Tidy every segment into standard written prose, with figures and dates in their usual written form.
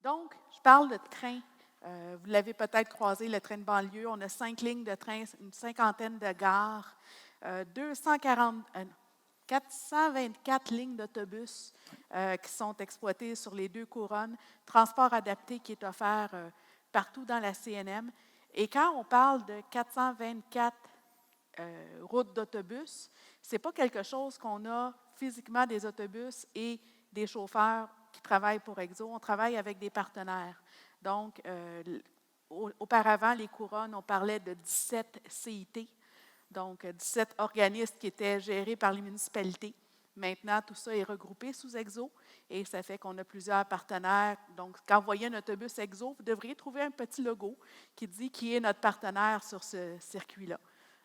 Donc, je parle de train. Vous l'avez peut-être croisé, le train de banlieue. On a 5 lignes de train, une cinquantaine de gares, 424 lignes d'autobus qui sont exploitées sur les deux couronnes, transport adapté qui est offert partout dans la CNM. Et quand on parle de 424 routes d'autobus, ce n'est pas quelque chose qu'on a physiquement des autobus et des chauffeurs qui travaillent pour Exo. On travaille avec des partenaires. Donc, auparavant, les couronnes, on parlait de 17 CIT, donc 17 organismes qui étaient gérés par les municipalités. Maintenant, tout ça est regroupé sous Exo et ça fait qu'on a plusieurs partenaires. Donc, quand vous voyez un autobus Exo, vous devriez trouver un petit logo qui dit qui est notre partenaire sur ce circuit-là.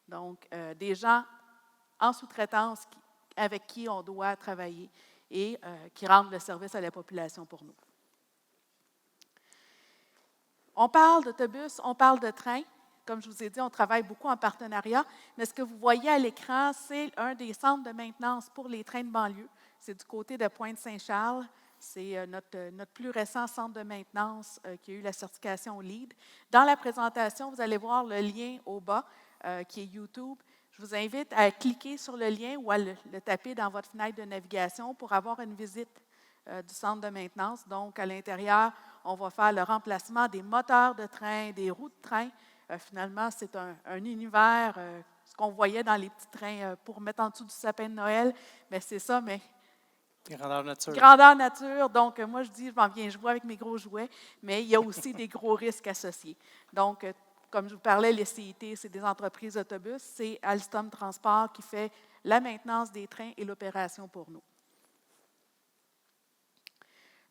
Donc, des gens en sous-traitance avec qui on doit travailler et qui rendent le service à la population pour nous. On parle d'autobus, on parle de train. Comme je vous ai dit, on travaille beaucoup en partenariat, mais ce que vous voyez à l'écran, c'est un des centres de maintenance pour les trains de banlieue. C'est du côté de Pointe-Saint-Charles. C'est notre plus récent centre de maintenance qui a eu la certification LEED. Dans la présentation, vous allez voir le lien au bas qui est YouTube. Je vous invite à cliquer sur le lien ou à le taper dans votre fenêtre de navigation pour avoir une visite du centre de maintenance. Donc, à l'intérieur, on va faire le remplacement des moteurs de train, des roues de train. Finalement, c'est un univers, ce qu'on voyait dans les petits trains pour mettre en dessous du sapin de Noël. Mais c'est ça, mais Grandeur nature. grandeur nature. Donc, moi, je dis, je m'en viens jouer avec mes gros jouets, mais il y a aussi des gros risques associés. Donc, comme je vous parlais, les CIT, c'est des entreprises d'autobus. C'est Alstom Transport qui fait la maintenance des trains et l'opération pour nous.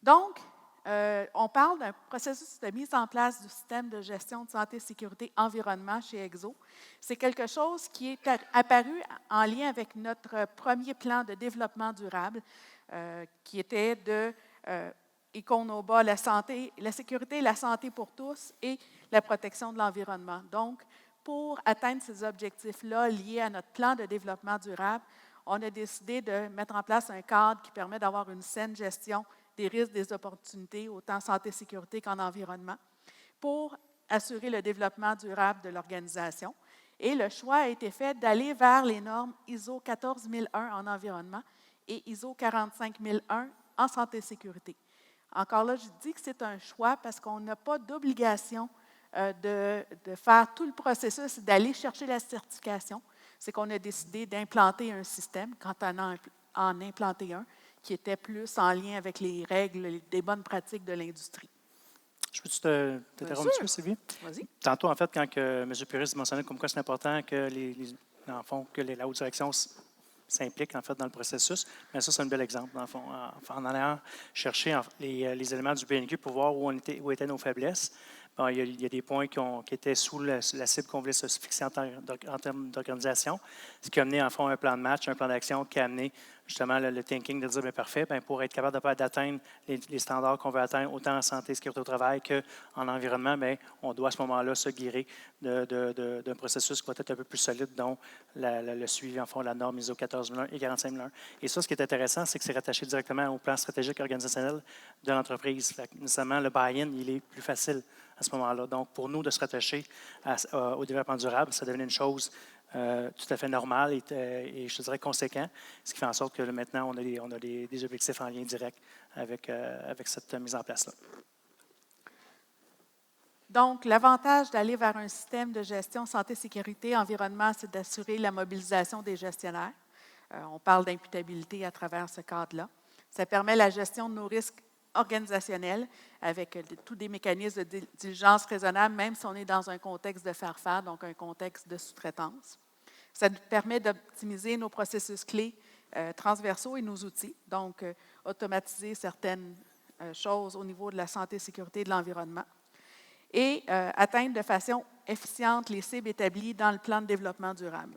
Donc, on parle d'un processus de mise en place du système de gestion de santé, sécurité, environnement chez Exo. C'est quelque chose qui est apparu en lien avec notre premier plan de développement durable, qui était de Econova, la sécurité et la santé pour tous et la protection de l'environnement. Donc, pour atteindre ces objectifs-là liés à notre plan de développement durable, on a décidé de mettre en place un cadre qui permet d'avoir une saine gestion des risques, des opportunités, autant santé, sécurité qu'en environnement, pour assurer le développement durable de l'organisation. Et le choix a été fait d'aller vers les normes ISO 14001 en environnement et ISO 45001 en santé et sécurité. Encore là, je dis que c'est un choix parce qu'on n'a pas d'obligation de faire tout le processus et d'aller chercher la certification. C'est qu'on a décidé d'implanter un système, quand on en implanté un, qui était plus en lien avec les règles, des bonnes pratiques de l'industrie. Je peux-tu t'interrompre un petit peu, Sylvie? Vas-y. Tantôt, en fait, quand M. Puris mentionnait comme quoi c'est important que la haute direction s'implique en fait dans le processus, mais ça, c'est un bel exemple, dans le fond. En allant chercher les éléments du BNQ pour voir où étaient nos faiblesses. Bon, il y a des points qui étaient sous la cible qu'on voulait se fixer en termes d'organisation, ce qui a amené en fond un plan de match, un plan d'action qui a amené justement le thinking de dire, bien parfait, bien, pour être capable d'atteindre les standards qu'on veut atteindre, autant en santé et sécurité au travail qu'en environnement, bien, on doit à ce moment-là se guérir d'un processus qui va être un peu plus solide, dont le suivi en fond de la norme ISO 14001 et 45001. Et ça, ce qui est intéressant, c'est que c'est rattaché directement au plan stratégique organisationnel de l'entreprise. Nécessairement, le buy-in, il est plus facile à ce moment-là. Donc, pour nous, de se rattacher au développement durable, ça devient une chose tout à fait normale et je dirais conséquent, ce qui fait en sorte que maintenant, on a des objectifs en lien direct avec cette mise en place-là. Donc, l'avantage d'aller vers un système de gestion santé, sécurité, environnement, c'est d'assurer la mobilisation des gestionnaires. On parle d'imputabilité à travers ce cadre-là. Ça permet la gestion de nos risques organisationnels avec tous des mécanismes de diligence raisonnable, même si on est dans un contexte de faire-faire, donc un contexte de sous-traitance. Ça nous permet d'optimiser nos processus clés transversaux et nos outils, donc automatiser certaines choses au niveau de la santé, sécurité et de l'environnement, et atteindre de façon efficiente les cibles établies dans le plan de développement durable.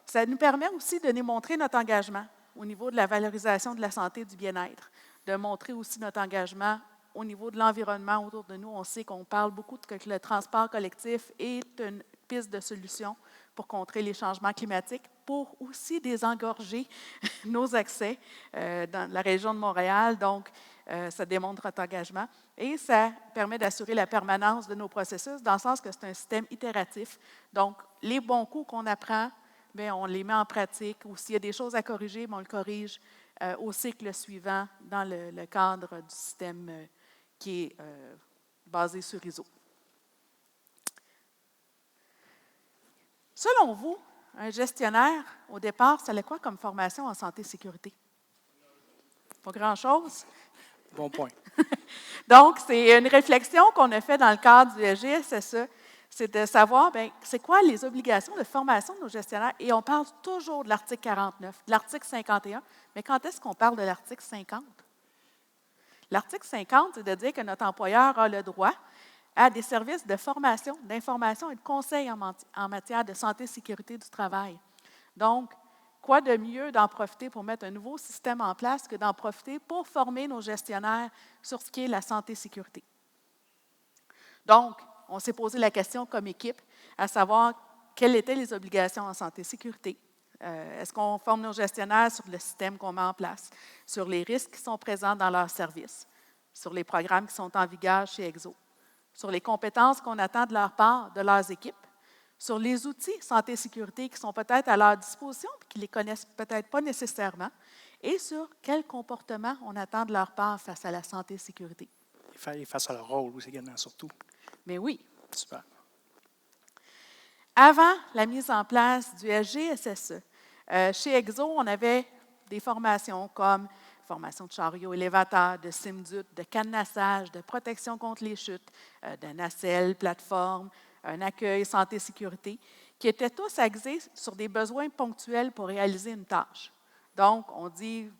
Ça nous permet aussi de démontrer notre engagement au niveau de la valorisation de la santé et du bien-être, de montrer aussi notre engagement au niveau de l'environnement autour de nous. On sait qu'on parle beaucoup que le transport collectif est une piste de solution pour contrer les changements climatiques pour aussi désengorger nos accès dans la région de Montréal. Donc, ça démontre notre engagement. Et ça permet d'assurer la permanence de nos processus dans le sens que c'est un système itératif. Donc, les bons coups qu'on apprend, bien, on les met en pratique. Ou s'il y a des choses à corriger, bien, on le corrige au cycle suivant dans le cadre du système qui est basé sur ISO. Selon vous, un gestionnaire, au départ, ça allait quoi comme formation en santé et sécurité? Pas grand-chose. Bon point. Donc, c'est une réflexion qu'on a faite dans le cadre du SGSSE, c'est de savoir, bien, c'est quoi les obligations de formation de nos gestionnaires? Et on parle toujours de l'article 49, de l'article 51, mais quand est-ce qu'on parle de l'article 50? L'article 50, c'est de dire que notre employeur a le droit à des services de formation, d'information et de conseil en matière de santé et sécurité du travail. Donc, quoi de mieux d'en profiter pour mettre un nouveau système en place que d'en profiter pour former nos gestionnaires sur ce qui est la santé et sécurité? Donc, on s'est posé la question comme équipe, à savoir quelles étaient les obligations en santé et sécurité. Est-ce qu'on forme nos gestionnaires sur le système qu'on met en place, sur les risques qui sont présents dans leurs services, sur les programmes qui sont en vigueur chez EXO, sur les compétences qu'on attend de leur part, de leurs équipes, sur les outils santé et sécurité qui sont peut-être à leur disposition et qui ne les connaissent peut-être pas nécessairement, et sur quel comportement on attend de leur part face à la santé et sécurité. Et face à leur rôle aussi également, surtout. Mais oui. Super. Avant la mise en place du SGSSE, chez EXO, on avait des formations comme formation de chariot élévateur, de CIMDUT, de cadenassage, de protection contre les chutes, de nacelle, plateforme, un accueil santé-sécurité, qui étaient tous axés sur des besoins ponctuels pour réaliser une tâche. Donc, on dit,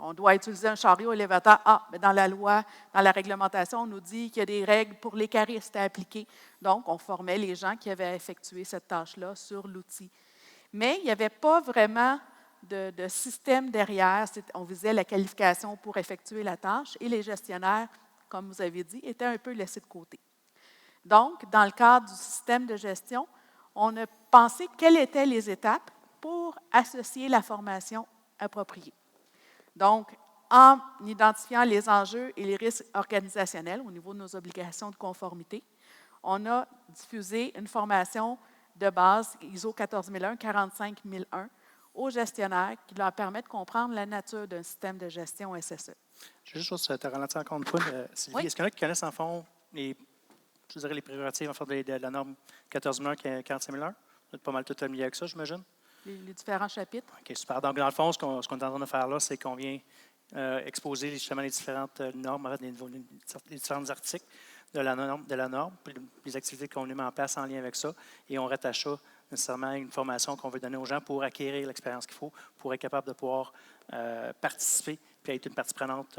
on doit utiliser un chariot élévateur. Ah, mais dans la loi, dans la réglementation, on nous dit qu'il y a des règles pour les caristes à appliquer. Donc, on formait les gens qui avaient effectué cette tâche-là sur l'outil. Mais il n'y avait pas vraiment de système derrière. On visait la qualification pour effectuer la tâche et les gestionnaires, comme vous avez dit, étaient un peu laissés de côté. Donc, dans le cadre du système de gestion, on a pensé quelles étaient les étapes pour associer la formation appropriée. Donc, en identifiant les enjeux et les risques organisationnels au niveau de nos obligations de conformité, on a diffusé une formation de base ISO 14001, 45001 aux gestionnaires qui leur permet de comprendre la nature d'un système de gestion SSE. Je vais juste te ralentir encore une fois, Sylvie. Oui. Est-ce qu'il y en a qui connaissent en fond les prérogatives en fait, de la norme 14001 45001? Vous êtes pas mal tout familier avec ça, j'imagine? Les différents chapitres. OK, super. Donc, dans le fond, ce qu'on est en train de faire là, c'est qu'on vient exposer justement les différentes normes, les différents articles de la norme, puis les activités qu'on met en place en lien avec ça, et on rattache ça nécessairement à une formation qu'on veut donner aux gens pour acquérir l'expérience qu'il faut, pour être capable de pouvoir participer, puis être une partie prenante,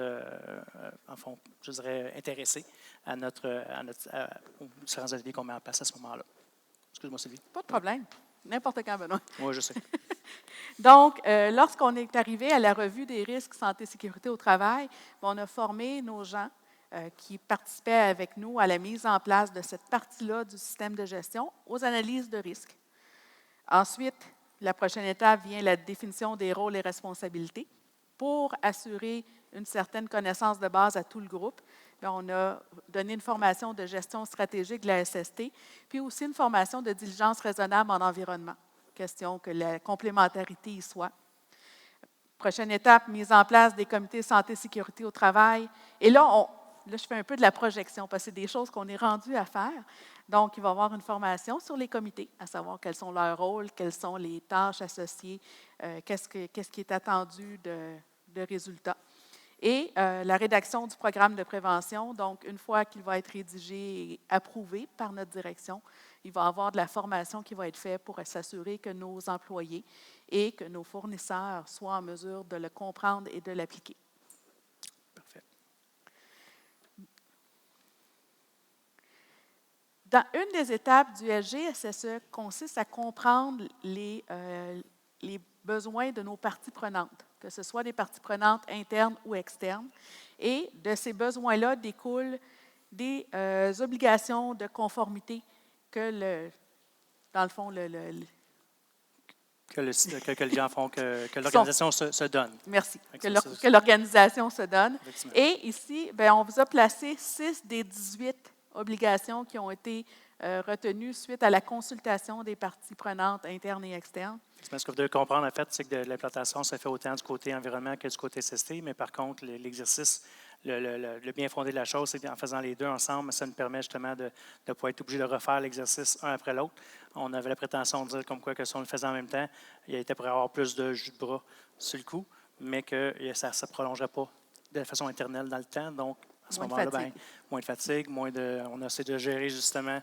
en fond, je dirais, intéressée aux différents ateliers qu'on met en place à ce moment-là. Excuse-moi, Sylvie. Pas de problème. N'importe quand, Benoît. Oui, je sais. Donc, lorsqu'on est arrivé à la revue des risques santé et sécurité au travail, on a formé nos gens qui participaient avec nous à la mise en place de cette partie-là du système de gestion aux analyses de risques. Ensuite, la prochaine étape vient la définition des rôles et responsabilités. Pour assurer une certaine connaissance de base à tout le groupe, bien, on a donné une formation de gestion stratégique de la SST, puis aussi une formation de diligence raisonnable en environnement. Question que la complémentarité y soit. Prochaine étape, mise en place des comités santé et sécurité au travail. Et là, je fais un peu de la projection parce que c'est des choses qu'on est rendu à faire. Donc, il va y avoir une formation sur les comités, à savoir quels sont leurs rôles, quelles sont les tâches associées, qu'est-ce qui est attendu de résultats. Et la rédaction du programme de prévention. Donc, une fois qu'il va être rédigé et approuvé par notre direction, il va y avoir de la formation qui va être faite pour s'assurer que nos employés et que nos fournisseurs soient en mesure de le comprendre et de l'appliquer. Parfait. Une des étapes du SGSSE consiste à comprendre les besoins de nos parties prenantes, que ce soit des parties prenantes internes ou externes. Et de ces besoins-là découlent des obligations de conformité que, dans le fond, que les gens font, que Qui sont- l'organisation se donne. Merci. Fait Que que l'or- ça, que l'organisation se donne. effectivement. Et ici, bien, on vous a placé 6 des 18 obligations qui ont été retenues suite à la consultation des parties prenantes internes et externes. Ce que vous devez comprendre, en fait, c'est que l'implantation se fait autant du côté environnement que du côté SST, mais par contre, l'exercice, le bien fondé de la chose, c'est qu'en faisant les deux ensemble, ça nous permet justement de ne pas être obligé de refaire l'exercice un après l'autre. On avait la prétention de dire comme quoi que si on le faisait en même temps, il était pour avoir plus de jus de bras sur le coup, mais que ça ne prolongerait pas de façon éternelle dans le temps. Donc, à ce Moins de moment-là, fatigue. moins de fatigue, on essaie de gérer justement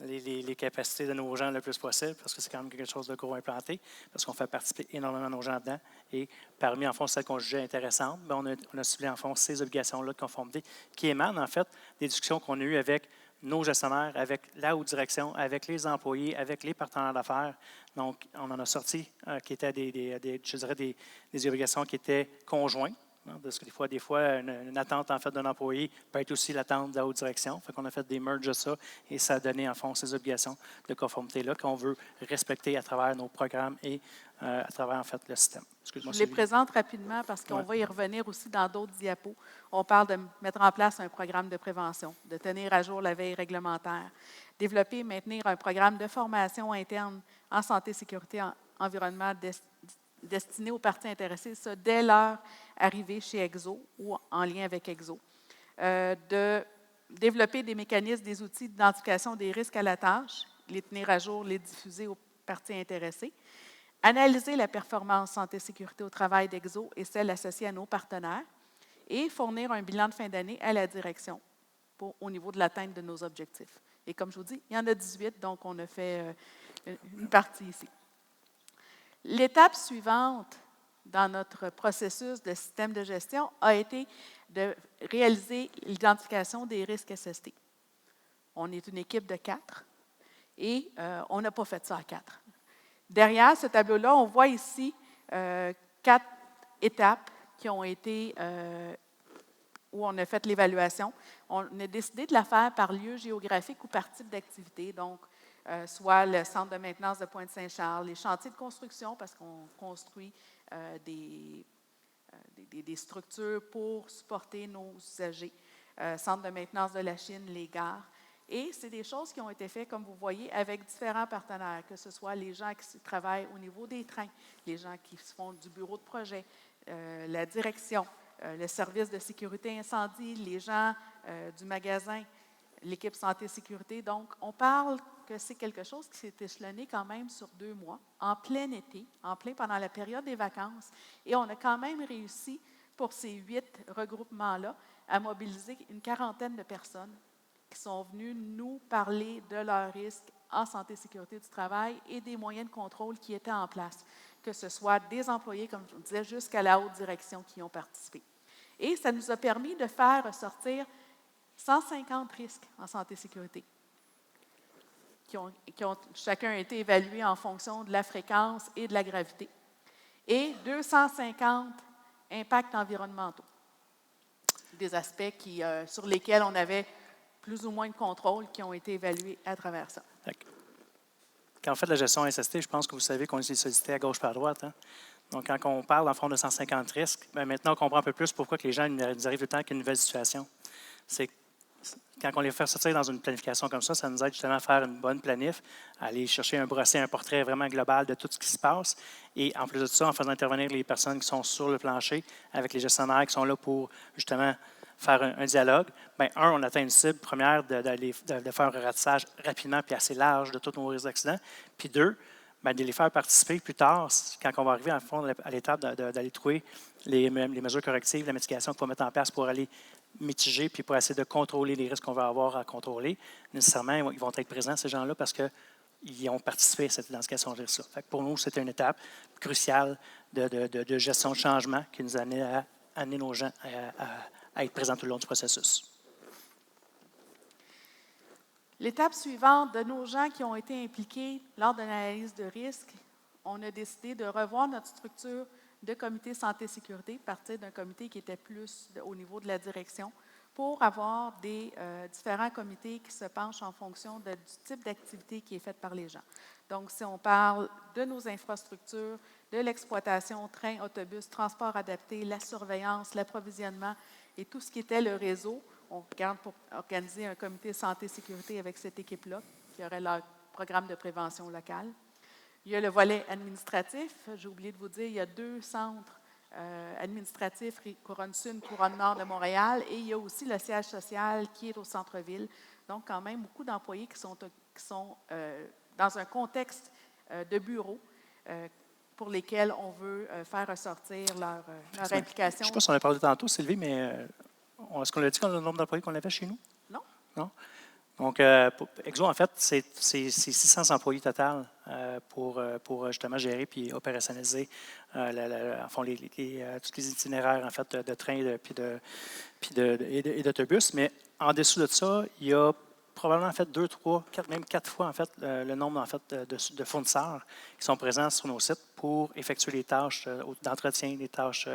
les capacités de nos gens le plus possible, parce que c'est quand même quelque chose de gros implanté, parce qu'on fait participer énormément nos gens dedans. Et parmi, en fond, celles qu'on jugeait intéressantes, bien, on a ciblé, en fond, ces obligations-là de conformité qui émanent, en fait, des discussions qu'on a eues avec nos gestionnaires, avec la haute direction, avec les employés, avec les partenaires d'affaires. Donc, on en a sorti qui étaient je dirais des obligations qui étaient conjointes. Parce que des fois une attente en fait d'un employé peut être aussi l'attente de la haute direction. Fait qu'on a fait des merges de ça et ça a donné en fond ces obligations de conformité-là qu'on veut respecter à travers nos programmes et à travers en fait le système. Je vous les présente rapidement parce qu'on va y revenir aussi dans d'autres diapos. On parle de mettre en place un programme de prévention, de tenir à jour la veille réglementaire, développer et maintenir un programme de formation interne en santé, sécurité, environnement destiné aux parties intéressées, ça dès leur arrivée chez EXO ou en lien avec EXO. De développer des mécanismes, des outils d'identification des risques à la tâche, les tenir à jour, les diffuser aux parties intéressées. Analyser la performance santé-sécurité au travail d'EXO et celle associée à nos partenaires et fournir un bilan de fin d'année à la direction au niveau de l'atteinte de nos objectifs. Et comme je vous dis, il y en a 18, donc on a fait une partie ici. L'étape suivante dans notre processus de système de gestion a été de réaliser l'identification des risques SST. On est une équipe de 4 et on n'a pas fait ça à 4. Derrière ce tableau-là, on voit ici 4 étapes qui ont été où on a fait l'évaluation. On a décidé de la faire par lieu géographique ou par type d'activité, donc soit le centre de maintenance de Pointe-Saint-Charles, les chantiers de construction, parce qu'on construit des structures pour supporter nos usagers, centre de maintenance de la Chine, les gares. Et c'est des choses qui ont été faites, comme vous voyez, avec différents partenaires, que ce soit les gens qui travaillent au niveau des trains, les gens qui font du bureau de projet, la direction, le service de sécurité incendie, les gens du magasin, l'équipe santé-sécurité. Donc, on parle que c'est quelque chose qui s'est échelonné quand même sur 2 mois, en plein été, en plein pendant la période des vacances. Et on a quand même réussi, pour ces 8 regroupements-là, à mobiliser une quarantaine de personnes qui sont venues nous parler de leurs risques en santé-sécurité du travail et des moyens de contrôle qui étaient en place, que ce soit des employés, comme je vous disais, jusqu'à la haute direction qui ont participé. Et ça nous a permis de faire ressortir 150 risques en santé-sécurité qui ont chacun été évalués en fonction de la fréquence et de la gravité, et 250 impacts environnementaux, des aspects sur lesquels on avait plus ou moins de contrôle qui ont été évalués à travers ça. Quand on fait de la gestion SST, je pense que vous savez qu'on est sollicité à gauche par droite. Hein? Donc, quand on parle, en fond, de 150 risques, bien, maintenant, on comprend un peu plus pourquoi que les gens nous arrivent tout le temps avec une nouvelle situation. C'est quand on les fait sortir dans une planification comme ça nous aide justement à faire une bonne planif, à aller chercher un portrait vraiment global de tout ce qui se passe. Et en plus de ça, en faisant intervenir les personnes qui sont sur le plancher, avec les gestionnaires qui sont là pour justement faire un dialogue, bien, on atteint une cible première de faire un ratissage rapidement puis assez large de tous nos risques d'accident. Puis 2, bien, de les faire participer plus tard, quand on va arriver en fond à l'étape d'aller trouver les mesures correctives, la mitigation qu'il faut mettre en place pour aller mitiger puis pour essayer de contrôler les risques qu'on va avoir à contrôler. Nécessairement, ils vont être présents, ces gens-là, parce qu'ils ont participé à cette identification de risque-là. Pour nous, c'était une étape cruciale de gestion de changement qui nous a amené à amener nos gens à être présents tout le long du processus. L'étape suivante, de nos gens qui ont été impliqués lors de l'analyse de risque, on a décidé de revoir notre structure de comité santé-sécurité, partir d'un comité qui était plus au niveau de la direction, pour avoir des différents comités qui se penchent en fonction du type d'activité qui est faite par les gens. Donc, si on parle de nos infrastructures, de l'exploitation, train, autobus, transport adapté, la surveillance, l'approvisionnement et tout ce qui était le réseau, on regarde pour organiser un comité santé-sécurité avec cette équipe-là, qui aurait leur programme de prévention locale. Il y a le volet administratif. J'ai oublié de vous dire, il y a 2 centres administratifs, Couronne Sud, Couronne Nord de Montréal, et il y a aussi le siège social qui est au centre-ville. Donc, quand même, beaucoup d'employés qui sont dans un contexte de bureau pour lesquels on veut faire ressortir leur implication. Je ne sais pas si on a parlé tantôt, Sylvie, mais est-ce qu'on a dit le nombre d'employés qu'on avait chez nous? Non. Non? Donc, Exo, en fait, c'est 600 employés total pour justement gérer puis opérationnaliser en fond, tous les itinéraires en fait, de train et d'autobus. Mais en dessous de ça, il y a probablement en fait 2, 3, 4, même 4 fois en fait, le nombre en fait, de fournisseurs qui sont présents sur nos sites pour effectuer les tâches d'entretien, les tâches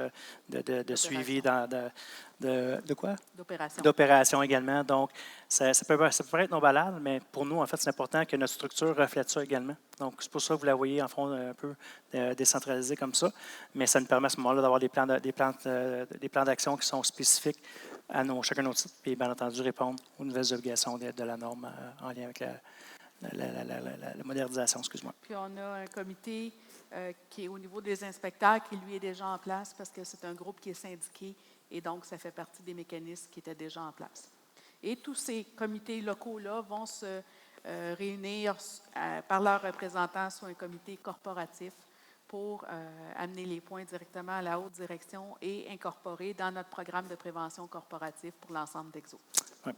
de suivi de quoi? D'opération. D'opération également. Donc, ça peut être non banal, mais pour nous, en fait, c'est important que notre structure reflète ça également. Donc, c'est pour ça que vous la voyez, en fond, un peu décentralisée comme ça. Mais ça nous permet à ce moment-là d'avoir des plans d'action qui sont spécifiques à chacun de nos sites, et bien entendu répondre aux nouvelles obligations de la norme en lien avec la modernisation, excuse-moi. Puis on a un comité qui est au niveau des inspecteurs qui, lui, est déjà en place parce que c'est un groupe qui est syndiqué et donc ça fait partie des mécanismes qui étaient déjà en place. Et tous ces comités locaux-là vont se réunir par leurs représentants sur un comité corporatif pour amener les points directement à la haute direction et incorporer dans notre programme de prévention corporative pour l'ensemble d'Exo.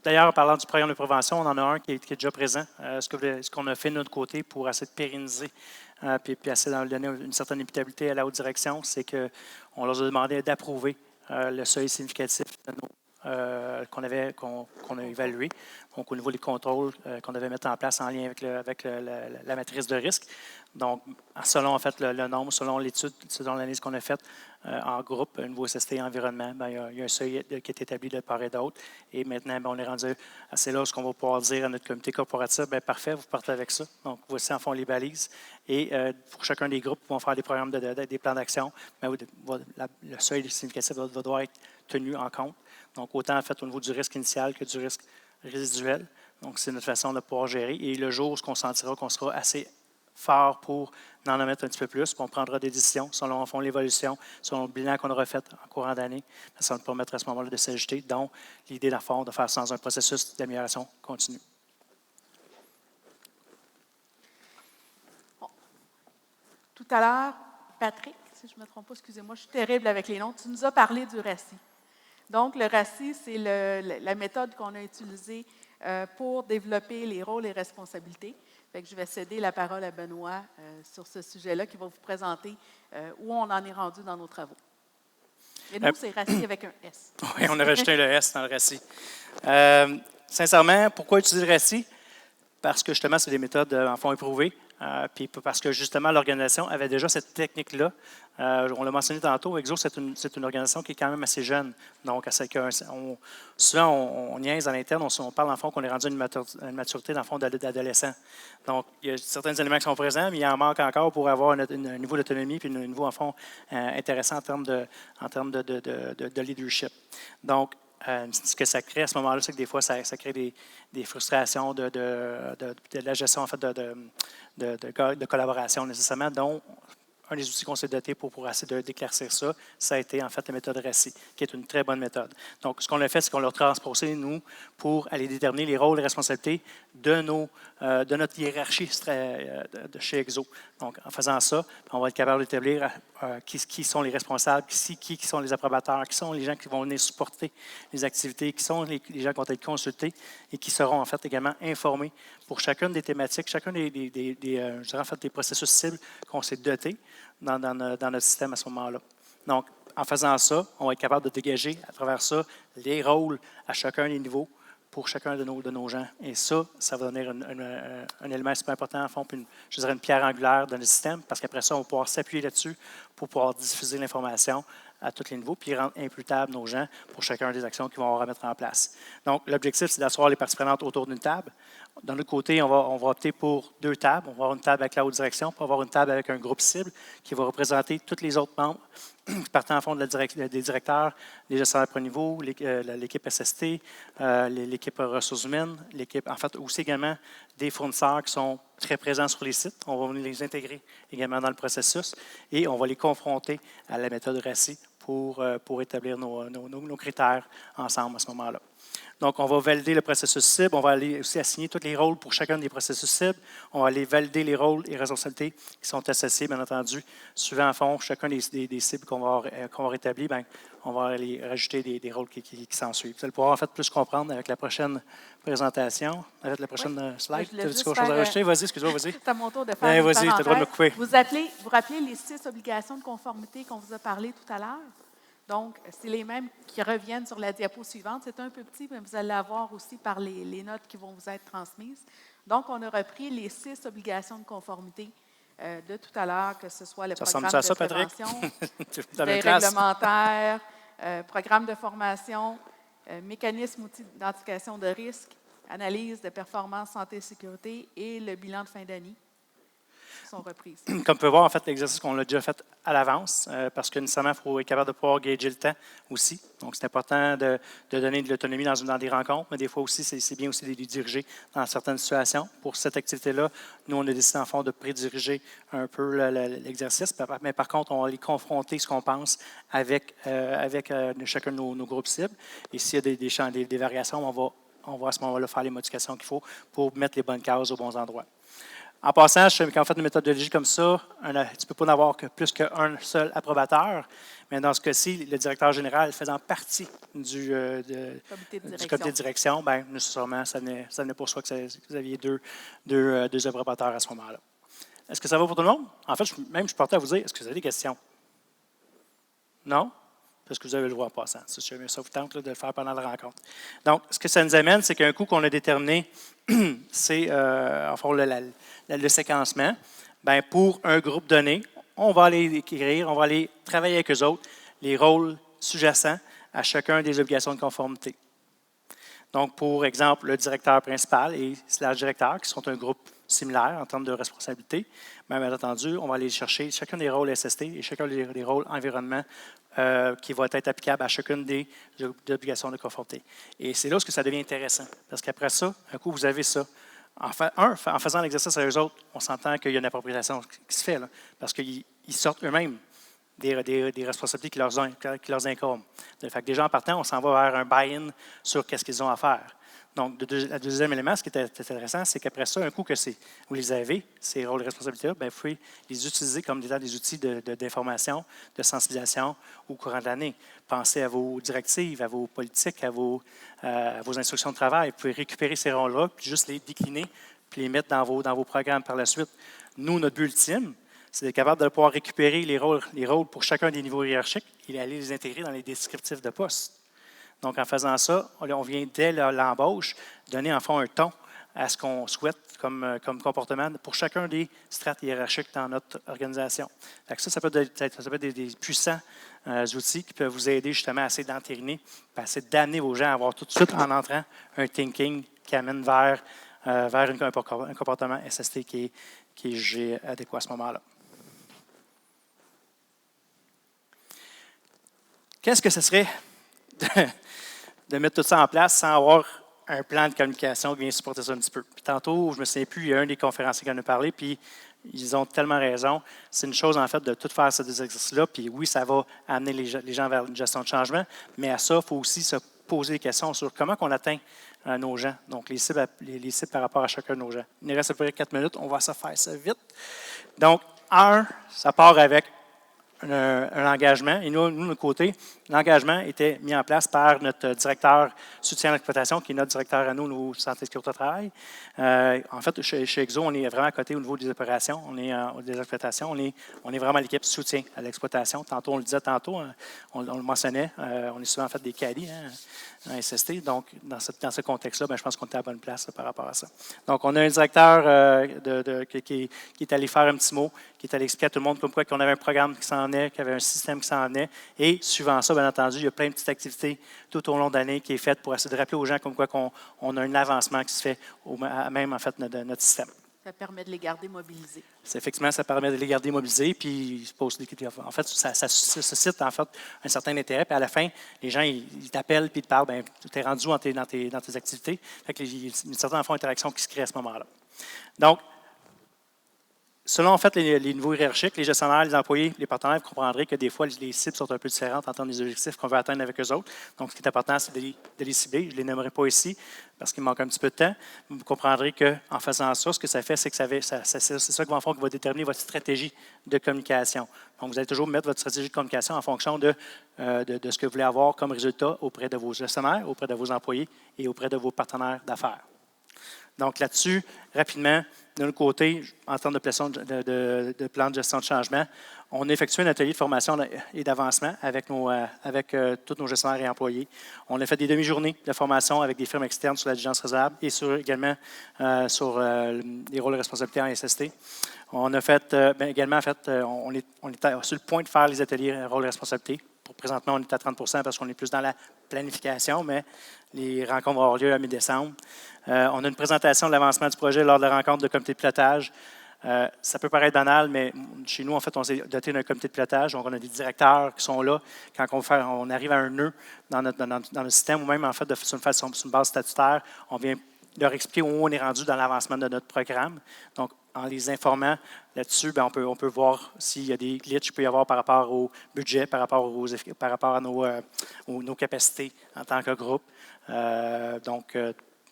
D'ailleurs, en parlant du programme de prévention, on en a un qui est déjà présent. Ce qu'on a fait de notre côté pour essayer de pérenniser puis essayer de donner une certaine imputabilité à la haute direction, c'est qu'on leur a demandé d'approuver le seuil significatif de nos qu'on a évalué, donc au niveau des contrôles qu'on devait mettre en place en lien avec la matrice de risque. Donc, selon en fait le nombre, selon l'étude, selon l'analyse qu'on a faite en groupe, au niveau SST environnement, bien, il y a un seuil qui est établi de part et d'autre. Et maintenant, bien, on est rendu assez là où on va pouvoir dire à notre comité corporatif, bien, parfait, vous partez avec ça. Donc, voici en fond les balises. Et pour chacun des groupes, ils vont faire des programmes des plans d'action. Mais le seuil significatif va devoir être tenu en compte. Donc, autant en fait au niveau du risque initial que du risque résiduel. Donc, c'est notre façon de pouvoir gérer. Et le jour où on sentira qu'on sera assez fort pour en mettre un petit peu plus, puis on prendra des décisions selon en fond, l'évolution, selon le bilan qu'on aura fait en courant d'année. Ça va nous permettre à ce moment-là de s'ajuster, dont l'idée d'en fond de faire ça dans un processus d'amélioration continue. Bon. Tout à l'heure, Patrick, si je ne me trompe pas, excusez-moi, je suis terrible avec les noms, tu nous as parlé du RACI. Donc, le RACI, c'est la méthode qu'on a utilisée pour développer les rôles et responsabilités. Fait que je vais céder la parole à Benoît sur ce sujet-là, qui va vous présenter où on en est rendu dans nos travaux. Et nous, c'est RACI avec un S. Oui, on a rajouté le S dans le RACI. Sincèrement, pourquoi utiliser le RACI? Parce que justement, c'est des méthodes en fond éprouvées. Puis parce que justement, l'organisation avait déjà cette technique-là. On l'a mentionné tantôt, Exo, c'est une organisation qui est quand même assez jeune. Donc, souvent, on niaise à l'interne, on parle en fond qu'on est rendu à une maturité dans le fond d'adolescent. Donc, il y a certains éléments qui sont présents, mais il en manque encore pour avoir un niveau d'autonomie puis un niveau en fond intéressant en termes de leadership. Donc, ce que ça crée à ce moment-là, c'est que des fois, ça crée des frustrations de la gestion en fait, de collaboration nécessairement, dont un des outils qu'on s'est doté pour essayer d'éclaircir ça, ça a été en fait la méthode RACI, qui est une très bonne méthode. Donc, ce qu'on a fait, c'est qu'on l'a transposé, nous, pour aller déterminer les rôles et responsabilités de notre hiérarchie de chez Exo. Donc, en faisant ça, on va être capable d'établir qui sont les responsables, qui sont les approbateurs, qui sont les gens qui vont venir supporter les activités, qui sont les gens qui vont être consultés et qui seront en fait également informés pour chacune des thématiques, chacun des processus cibles qu'on s'est dotés dans notre système à ce moment-là. Donc, en faisant ça, on va être capable de dégager à travers ça les rôles à chacun des niveaux pour chacun de nos gens. Et ça va donner un élément super important, en fond, puis je dirais une pierre angulaire dans le système, parce qu'après ça, on va pouvoir s'appuyer là-dessus pour pouvoir diffuser l'information à tous les niveaux, puis rendre imputables nos gens pour chacun des actions qu'ils vont avoir à mettre en place. Donc, l'objectif, c'est d'asseoir les parties prenantes autour d'une table. D'un autre côté, on va opter pour 2 tables. On va avoir une table avec la haute direction, puis avoir une table avec un groupe cible qui va représenter tous les autres membres partant en fond des directeurs, les gestionnaires de premier niveau, l'équipe SST, l'équipe ressources humaines, l'équipe, en fait, aussi également des fournisseurs qui sont très présents sur les sites. On va venir les intégrer également dans le processus et on va les confronter à la méthode RACI pour établir nos critères ensemble à ce moment-là. Donc, on va valider le processus cible. On va aller aussi assigner tous les rôles pour chacun des processus cibles. On va aller valider les rôles et responsabilités qui sont associés, bien entendu. Suivant en fond, chacun des cibles qu'on va rétablir, bien, on va aller rajouter des rôles qui s'en suivent. Vous allez pouvoir en fait plus comprendre avec la prochaine présentation, avec la prochaine slide. Tu as quelque chose à rajouter? Vas-y, excuse-moi, vas-y. C'est à mon tour de faire une vas-y, tu as le droit de me couper. Vous rappelez les 6 obligations de conformité qu'on vous a parlé tout à l'heure? Donc, c'est les mêmes qui reviennent sur la diapo suivante. C'est un peu petit, mais vous allez l'avoir aussi par les notes qui vont vous être transmises. Donc, on a repris les 6 obligations de conformité de tout à l'heure, que ce soit le programme de prévention, les réglementaires, programme de formation, mécanisme outil d'identification de risques, analyse de performance santé et sécurité et le bilan de fin d'année. Sont reprises. Comme vous pouvez voir, en fait, l'exercice qu'on a déjà fait à l'avance, parce que nécessairement, il faut être capable de pouvoir gager le temps aussi. Donc, c'est important de donner de l'autonomie dans des rencontres, mais des fois aussi, c'est bien aussi de les diriger dans certaines situations. Pour cette activité-là, nous, on a décidé, en fond, de prédiriger un peu l'exercice, mais par contre, on va les confronter, ce qu'on pense, avec chacun de nos groupes cibles. Et s'il y a des variations, on va à ce moment-là faire les modifications qu'il faut pour mettre les bonnes cases aux bons endroits. En passant, quand on fait une méthodologie comme ça, tu ne peux pas en avoir que plus qu'un seul approbateur, mais dans ce cas-ci, le directeur général faisant partie du comité de direction, bien, nécessairement, ça venait pour soi que vous aviez deux approbateurs à ce moment-là. Est-ce que ça va pour tout le monde? En fait, je suis porté à vous dire, est-ce que vous avez des questions? Non? Parce que vous avez le droit en passant. Ça vous tente de le faire pendant la rencontre. Donc, ce que ça nous amène, c'est qu'un coup qu'on a déterminé, c'est en fond le séquencement, bien, pour un groupe donné, on va aller écrire, on va aller travailler avec eux autres, les rôles sous-jacents à chacun des obligations de conformité. Donc, pour exemple, le directeur principal et le directeur, qui sont un groupe similaire en termes de responsabilité, bien entendu, on va aller chercher chacun des rôles SST et chacun des rôles environnement qui va être applicable à chacune des obligations de conformité. Et c'est là où ça devient intéressant, parce qu'après ça, un coup, vous avez ça. En faisant l'exercice avec eux autres, on s'entend qu'il y a une appropriation qui se fait, là, parce qu'ils sortent eux-mêmes des responsabilités qui leur incombent. Fait que déjà en partant, on s'en va vers un buy-in sur qu'est-ce qu'ils ont à faire. Donc, le deuxième élément, ce qui est intéressant, c'est qu'après ça, un coup que vous les avez, ces rôles de responsabilité-là, bien, vous pouvez les utiliser comme des outils d'information, de sensibilisation au courant de l'année. Pensez à vos directives, à vos politiques, à vos instructions de travail. Vous pouvez récupérer ces rôles-là, puis juste les décliner, puis les mettre dans vos programmes par la suite. Nous, notre but ultime, c'est d'être capable de pouvoir récupérer les rôles pour chacun des niveaux hiérarchiques et aller les intégrer dans les descriptifs de poste. Donc, en faisant ça, on vient dès l'embauche donner en fond un ton à ce qu'on souhaite comme comportement pour chacun des strates hiérarchiques dans notre organisation. Ça peut être des puissants outils qui peuvent vous aider justement à essayer d'entériner, à essayer d'amener vos gens à avoir tout de suite en entrant un thinking qui amène vers un comportement SST qui est jugé adéquat à ce moment-là. Qu'est-ce que ce serait de mettre tout ça en place sans avoir un plan de communication qui vient supporter ça un petit peu? Puis tantôt, je me souviens plus, il y a un des conférenciers qui en a parlé, puis ils ont tellement raison. C'est une chose, en fait, de tout faire ces exercices-là, puis oui, ça va amener les gens vers une gestion de changement, mais à ça, il faut aussi se poser des questions sur comment on atteint nos gens, donc les cibles par rapport à chacun de nos gens. Il nous reste à peu près 4 minutes, on va se faire ça vite. Donc, ça part avec un engagement. Et nous, de notre côté, l'engagement était mis en place par notre directeur soutien à l'exploitation, qui est notre directeur à nous, santé et sécurité au travail. En fait, chez Exo, on est vraiment à côté au niveau des opérations, des exploitations. On est vraiment l'équipe soutien à l'exploitation. Tantôt, on le disait on le mentionnait, on est souvent en fait des caddies en SST. Donc, dans ce contexte-là, bien, je pense qu'on était à la bonne place par rapport à ça. Donc, on a un directeur qui est allé faire un petit mot, qui est allé expliquer à tout le monde comme quoi qu'on avait un programme qui s'en venait, qu'il y avait un système qui s'en venait. Et suivant ça, bien entendu, il y a plein de petites activités tout au long de l'année qui est faite pour essayer de rappeler aux gens comme quoi on a un avancement qui se fait même en fait de notre système. Ça permet de les garder mobilisés. Effectivement, ça permet de les garder mobilisés. Puis, en fait, ça suscite en fait un certain intérêt. Puis à la fin, les gens, ils t'appellent puis ils te parlent, bien, tu es rendu dans tes activités. Fait que il y a une certaine interaction qui se crée à ce moment-là. Donc, selon en fait les niveaux hiérarchiques, les gestionnaires, les employés, les partenaires, vous comprendrez que des fois, les cibles sont un peu différentes en termes des objectifs qu'on veut atteindre avec eux autres. Donc, ce qui est important, c'est de les cibler. Je ne les nommerai pas ici parce qu'il manque un petit peu de temps. Vous comprendrez qu'en faisant ça, ce que ça fait, c'est que c'est ça qui va déterminer votre stratégie de communication. Donc, vous allez toujours mettre votre stratégie de communication en fonction de ce que vous voulez avoir comme résultat auprès de vos gestionnaires, auprès de vos employés et auprès de vos partenaires d'affaires. Donc là-dessus, rapidement, de notre côté, en termes de plan de gestion de changement, on a effectué un atelier de formation et d'avancement avec tous nos gestionnaires et employés. On a fait des demi-journées de formation avec des firmes externes sur la diligence raisonnable et également sur les rôles de responsabilité en SST. On a fait, on est sur le point de faire les ateliers rôles de responsabilité. Présentement, on est à 30 % parce qu'on est plus dans la planification, mais les rencontres vont avoir lieu à mi-décembre. On a une présentation de l'avancement du projet lors de la rencontre de comité de pilotage. Ça peut paraître banal, mais chez nous, en fait, on s'est doté d'un comité de pilotage. Donc, on a des directeurs qui sont là. Quand on arrive à un nœud dans le système, ou même, en fait, sur une base statutaire, on vient leur expliquer où on est rendu dans l'avancement de notre programme. Donc, en les informant là-dessus, bien, on peut voir s'il y a des glitches qu'il peut y avoir par rapport au budget, par rapport à nos capacités en tant que groupe.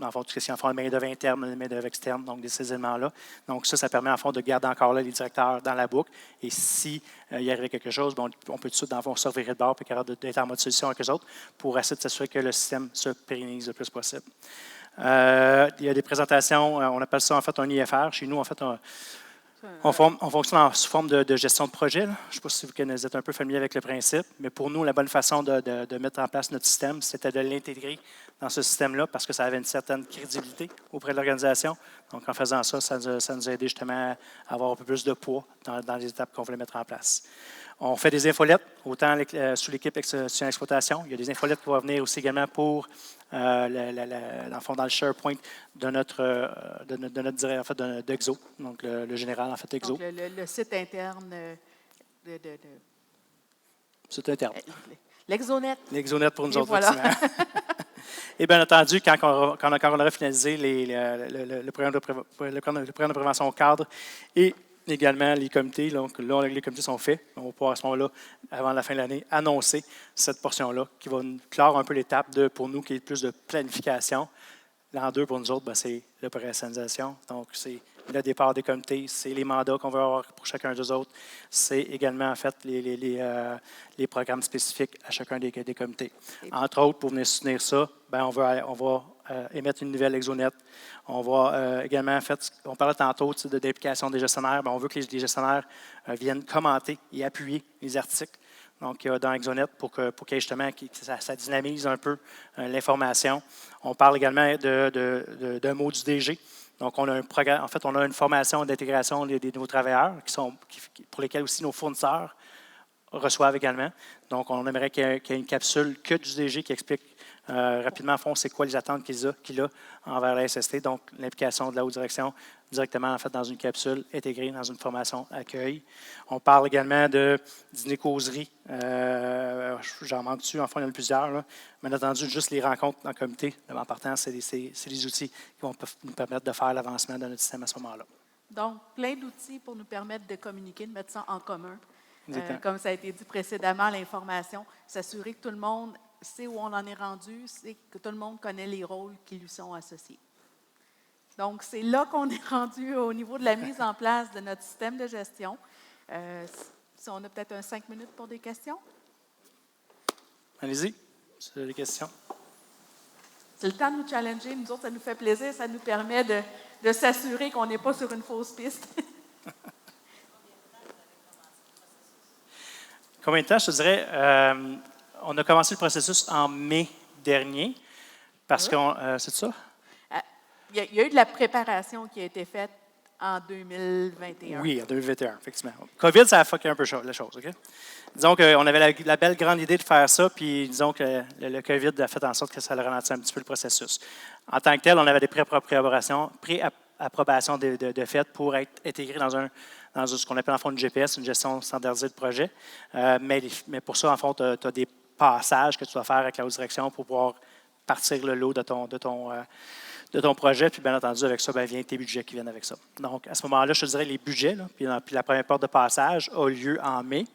En fond, tout ce qui est en fond de main-d'œuvre interne, de main-d'œuvre externe, donc ces éléments-là. Donc, ça permet en fond de garder encore là les directeurs dans la boucle. Et s'il y arrivait quelque chose, on peut tout de suite, dans le fond, se revirer de bord et d'être en mode solution avec eux autres pour essayer de s'assurer que le système se pérennise le plus possible. Il y a des présentations, on appelle ça en fait un IFR. Chez nous, en fait, on fonctionne sous forme de gestion de projet. Là. Je ne sais pas si vous êtes un peu familier avec le principe, mais pour nous, la bonne façon de mettre en place notre système, c'était de l'intégrer dans ce système-là parce que ça avait une certaine crédibilité auprès de l'organisation. Donc, en faisant ça, ça nous a aidé justement à avoir un peu plus de poids dans les étapes qu'on voulait mettre en place. On fait des infolettes, autant sous l'équipe exploitation. Il y a des infolettes qui vont venir aussi également pour, dans le SharePoint de d'Exo, donc le général, en fait, Exo. Donc, le site interne Site interne. L'Exonet. L'Exonet pour nous autres. Voilà. Et bien entendu, quand on aura finalisé le programme de prévention cadre et également les comités, donc là, les comités sont faits. On va pouvoir à ce moment-là, avant la fin de l'année, annoncer cette portion-là qui va clore un peu l'étape pour nous qui est plus de planification. L'an 2, pour nous autres, c'est l'opérationnalisation. Donc, c'est le départ des comités, c'est les mandats qu'on va avoir pour chacun des autres. C'est également, en fait, les programmes spécifiques à chacun des comités. Entre autres, pour venir soutenir ça, on va émettre une nouvelle exonette. On va également, en fait, on parlait tantôt d'implication des gestionnaires. On veut que les gestionnaires viennent commenter et appuyer les articles. Donc, dans Exonet, pour que justement, ça dynamise un peu l'information. On parle également d'un mot du DG. Donc, on a un programme, en fait, on a une formation d'intégration des nouveaux travailleurs pour lesquels aussi nos fournisseurs reçoivent également. Donc, on aimerait qu'il y ait une capsule que du DG qui explique rapidement, en fond, c'est quoi les attentes qu'il a envers la SST. Donc, l'implication de la haute direction directement, en fait, dans une capsule intégrée dans une formation accueil. On parle également de dîner-causerie. J'en manque dessus, enfin, il y en a plusieurs. Là. Bien entendu, juste les rencontres en comité, en partant, c'est des outils qui vont nous permettre de faire l'avancement de notre système à ce moment-là. Donc, plein d'outils pour nous permettre de communiquer, de mettre ça en commun. Comme ça a été dit précédemment, l'information, s'assurer que tout le monde sait où on en est rendu, c'est que tout le monde connaît les rôles qui lui sont associés. Donc, c'est là qu'on est rendu au niveau de la mise en place de notre système de gestion. Si on a peut-être 5 minutes pour des questions. Allez-y, si vous avez des questions. C'est le temps de nous challenger. Nous autres, ça nous fait plaisir. Ça nous permet de s'assurer qu'on n'est pas sur une fausse piste. Combien de temps, je te dirais, on a commencé le processus en mai dernier, parce que, c'est ça? Il y a eu de la préparation qui a été faite en 2021. Oui, en 2021, effectivement. COVID, ça a fucké un peu la chose, OK? Disons qu'on avait la belle grande idée de faire ça, puis disons que le COVID a fait en sorte que ça a ralenti un petit peu le processus. En tant que tel, on avait des pré-approbations de fait pour être intégré dans ce qu'on appelle en fond une GPS, une gestion standardisée de projet. Mais pour ça, en fond, tu as des passages que tu dois faire avec la haute direction pour pouvoir partir le lot de ton projet. Puis, bien entendu, avec ça, vient tes budgets qui viennent avec ça. Donc, à ce moment-là, je te dirais les budgets, là, puis la première porte de passage a lieu en mai.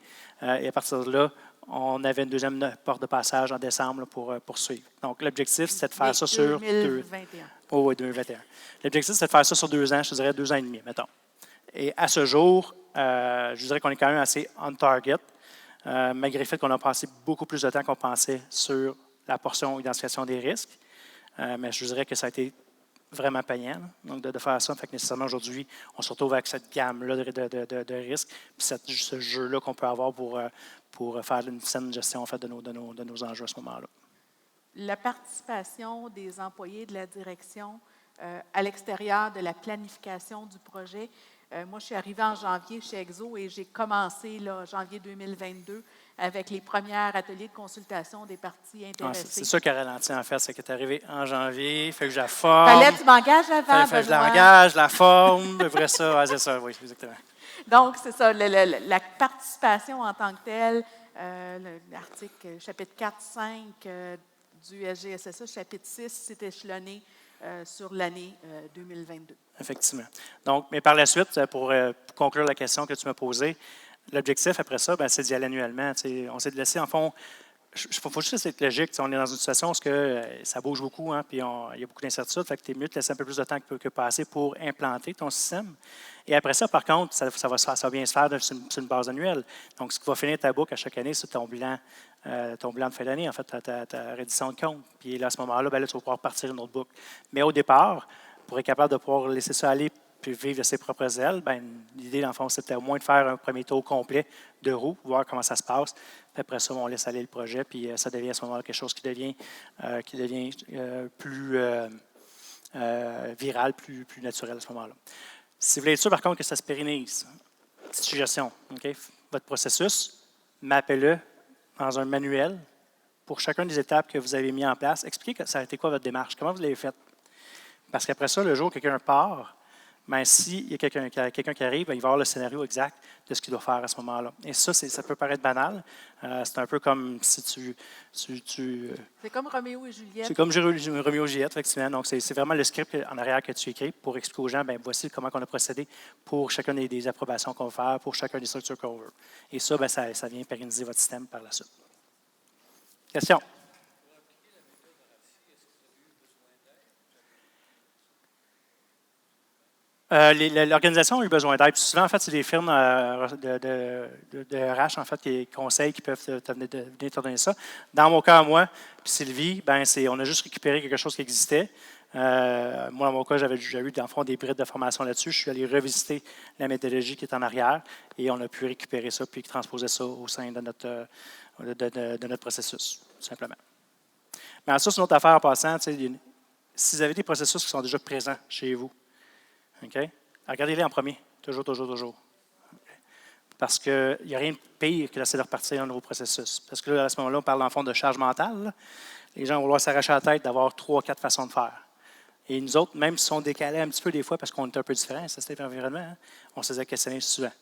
Et à partir de là, on avait une deuxième porte de passage en décembre là, pour poursuivre. Donc, l'objectif, c'était de faire ça sur 2021. Oui, 2021. L'objectif, c'est de faire ça sur 2 ans, je te dirais 2 ans et demi, mettons. Et à ce jour, je dirais qu'on est quand même assez on target, malgré le fait qu'on a passé beaucoup plus de temps qu'on pensait sur la portion identification des risques. Mais je dirais que ça a été vraiment payant donc de faire ça. Fait que nécessairement, aujourd'hui, on se retrouve avec cette gamme-là de risques, puis ce jeu-là qu'on peut avoir pour faire une saine gestion en fait, de nos enjeux à ce moment-là. La participation des employés de la direction à l'extérieur de la planification du projet. Moi, je suis arrivée en janvier chez Exo et j'ai commencé là, janvier 2022 avec les premiers ateliers de consultation des parties intéressées. C'est ça qui a ralenti, en fait. C'est que tu es arrivé en janvier, fait que je la forme. Fallait que tu m'engages avant, Fait que je l'engage, la forme, après ça, c'est ça, oui, exactement. Donc, c'est ça, la participation en tant que telle, l'article, chapitre 4, 5 du SGSSA, chapitre 6, c'est échelonné sur l'année 2022. Effectivement. Donc, mais par la suite, pour conclure la question que tu m'as posée, l'objectif après ça, c'est d'y aller annuellement. On s'est laissé, en fond, il faut juste être logique. On est dans une situation où ça bouge beaucoup, hein, puis il y a beaucoup d'incertitudes. Fait que tu es mieux de laisser un peu plus de temps que passer pour implanter ton système. Et après ça, par contre, ça va bien se faire sur une base annuelle. Donc, ce qui va finir ta boucle à chaque année, c'est ton bilan de fin d'année, en fait, ta reddition de compte. Puis là, à ce moment-là, là, tu vas pouvoir partir une autre boucle. Mais au départ, pour être capable de pouvoir laisser ça aller puis vivre de ses propres ailes, l'idée, dans le fond, c'était au moins de faire un premier tour complet de roue, voir comment ça se passe. Puis après ça, on laisse aller le projet, puis ça devient à ce moment-là quelque chose qui devient plus viral, plus naturel à ce moment-là. Si vous voulez être sûr, par contre, que ça se pérennise, petite suggestion, OK? Votre processus, mappez-le dans un manuel pour chacune des étapes que vous avez mis en place. Expliquez que ça a été quoi votre démarche, comment vous l'avez faite. Parce qu'après ça, le jour où quelqu'un part, s'il y a quelqu'un qui arrive, il va avoir le scénario exact de ce qu'il doit faire à ce moment-là. Et ça peut paraître banal. C'est un peu comme si tu c'est comme Roméo et Juliette. C'est comme Roméo et Juliette, effectivement. Donc, c'est vraiment le script en arrière que tu écris pour expliquer aux gens, voici comment on a procédé pour chacune des approbations qu'on veut faire, pour chacune des structures qu'on veut. Et ça, ça vient pérenniser votre système par la suite. Question? L'organisation a eu besoin d'aide. Souvent, en fait, c'est des firmes de RH, en fait, qui conseillent, qui peuvent venir te donner ça. Dans mon cas, moi, puis Sylvie, on a juste récupéré quelque chose qui existait. Moi, dans mon cas, j'avais eu, dans le fond, des brides de formation là-dessus. Je suis allé revisiter la méthodologie qui est en arrière et on a pu récupérer ça puis transposer ça au sein de notre processus, tout simplement. Mais ça, c'est une autre affaire en passant. Si vous avez des processus qui sont déjà présents chez vous, OK? Regardez-les en premier, toujours. Okay. Parce qu'il n'y a rien de pire que d'essayer de repartir un nouveau processus. Parce que là, à ce moment-là, on parle en fond de charge mentale. Là. Les gens vont vouloir s'arracher la tête d'avoir 3 ou 4 façons de faire. Et nous autres, même si on décalait un petit peu des fois parce qu'on est un peu différents, ça c'était l'environnement, hein, on se faisait questionner souvent.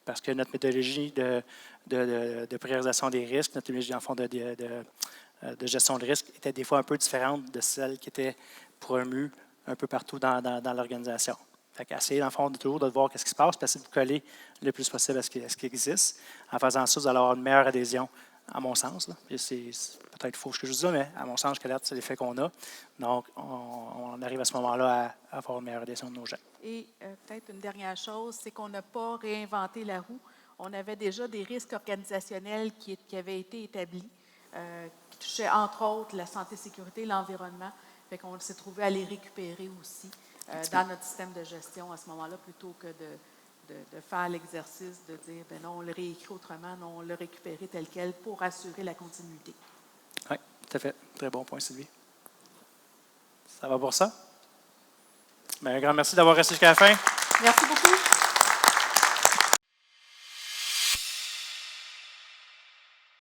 Parce que notre méthodologie de priorisation des risques, notre méthodologie en fond de gestion de risque était des fois un peu différente de celle qui était promue un peu partout dans l'organisation. Fait qu'essayez, dans le fond, toujours de voir ce qui se passe, puis essayer de vous coller le plus possible à ce qui existe. En faisant ça, vous allez avoir une meilleure adhésion, à mon sens. Là. C'est peut-être faux ce que je vous dis, mais à mon sens, c'est l'effet qu'on a. Donc, on arrive à ce moment-là à avoir une meilleure adhésion de nos gens. Et peut-être une dernière chose, c'est qu'on n'a pas réinventé la roue. On avait déjà des risques organisationnels qui avaient été établis, qui touchaient entre autres la santé, sécurité, l'environnement. Fait qu'on s'est trouvé à les récupérer aussi dans notre système de gestion à ce moment-là, plutôt que de faire l'exercice de dire, non, on le réécrit autrement, non, on l'a récupéré tel quel pour assurer la continuité. Oui, tout à fait. Très bon point, Sylvie. Ça va pour ça? Un grand merci d'avoir resté jusqu'à la fin. Merci beaucoup.